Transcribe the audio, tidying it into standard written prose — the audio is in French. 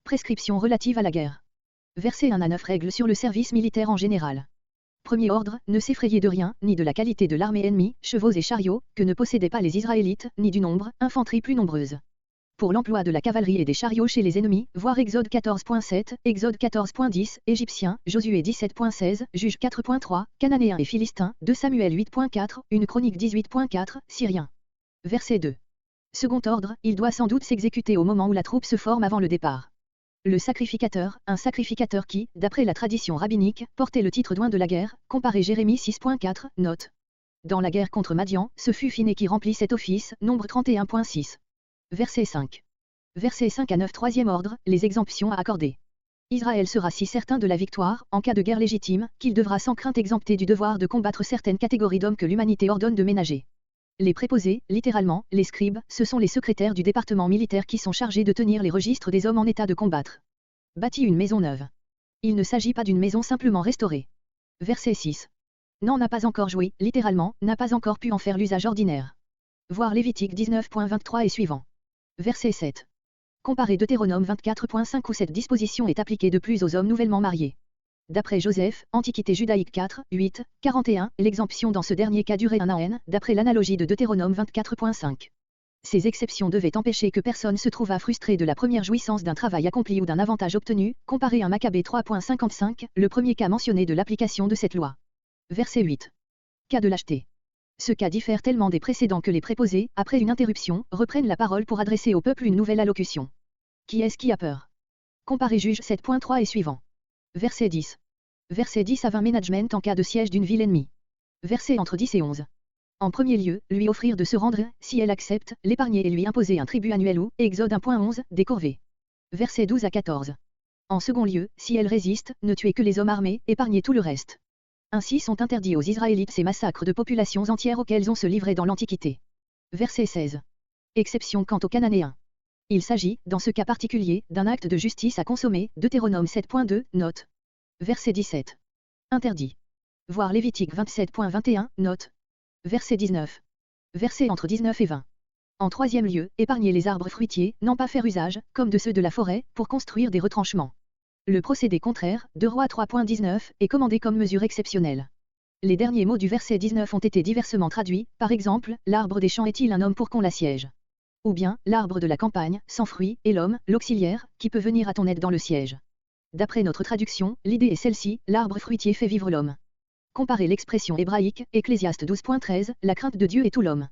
Prescriptions relatives à la guerre. Versets 1 à 9 règles sur le service militaire en général. Premier ordre, ne s'effrayer de rien, ni de la qualité de l'armée ennemie, chevaux et chariots, que ne possédaient pas les Israélites, ni du nombre, infanterie plus nombreuse. Pour l'emploi de la cavalerie et des chariots chez les ennemis, voir Exode 14.7, Exode 14.10, Égyptiens, Josué 17.16, Juges 4.3, Cananéens et Philistins, 2 Samuel 8.4, 1 Chronique 18.4, Syriens. Verset 2. Second ordre, il doit sans doute s'exécuter au moment où la troupe se forme avant le départ. Le sacrificateur, un sacrificateur qui, d'après la tradition rabbinique, portait le titre d'oint de la guerre, comparé Jérémie 6.4, note. Dans la guerre contre Madian, ce fut Phiné qui remplit cet office, Nombre 31.6. Verset 5. Verset 5 à 9 troisième ordre, les exemptions à accorder. Israël sera si certain de la victoire, en cas de guerre légitime, qu'il devra sans crainte exempter du devoir de combattre certaines catégories d'hommes que l'humanité ordonne de ménager. Les préposés, littéralement, les scribes, ce sont les secrétaires du département militaire qui sont chargés de tenir les registres des hommes en état de combattre. Bâti une maison neuve. Il ne s'agit pas d'une maison simplement restaurée. Verset 6. N'a pas encore joui, littéralement, n'a pas encore pu en faire l'usage ordinaire. Voir Lévitique 19.23 et suivant. Verset 7. Comparez Deutéronome 24.5 où cette disposition est appliquée de plus aux hommes nouvellement mariés. D'après Joseph, Antiquité judaïque 4, 8, 41, l'exemption dans ce dernier cas durait un an, d'après l'analogie de Deutéronome 24.5. Ces exceptions devaient empêcher que personne se trouvât frustré de la première jouissance d'un travail accompli ou d'un avantage obtenu, comparé à Maccabée 3.55, le premier cas mentionné de l'application de cette loi. Verset 8. Cas de lâcheté. Ce cas diffère tellement des précédents que les préposés, après une interruption, reprennent la parole pour adresser au peuple une nouvelle allocution. Qui est-ce qui a peur? Comparez Juge 7.3 et suivant. Verset 10. Verset 10 à 20 Management en cas de siège d'une ville ennemie. Verset entre 10 et 11. En premier lieu, lui offrir de se rendre, si elle accepte, l'épargner et lui imposer un tribut annuel ou, Exode 1.11, des corvées. Verset 12 à 14. En second lieu, si elle résiste, ne tuer que les hommes armés, épargner tout le reste. Ainsi sont interdits aux Israélites ces massacres de populations entières auxquels on se livrait dans l'Antiquité. Verset 16. Exception quant aux Cananéens. Il s'agit, dans ce cas particulier, d'un acte de justice à consommer, Deutéronome 7.2, note. Verset 17. Interdit. Voir Lévitique 27.21, note. Verset 19. Verset entre 19 et 20. En troisième lieu, épargner les arbres fruitiers, n'en pas faire usage, comme de ceux de la forêt, pour construire des retranchements. Le procédé contraire, 2 Rois 3.19, est commandé comme mesure exceptionnelle. Les derniers mots du verset 19 ont été diversement traduits, par exemple, l'arbre des champs est-il un homme pour qu'on l'assiège? Ou bien, l'arbre de la campagne, sans fruit, et l'homme, l'auxiliaire, qui peut venir à ton aide dans le siège. D'après notre traduction, l'idée est celle-ci, l'arbre fruitier fait vivre l'homme. Comparez l'expression hébraïque, Ecclésiaste 12.13, la crainte de Dieu est tout l'homme.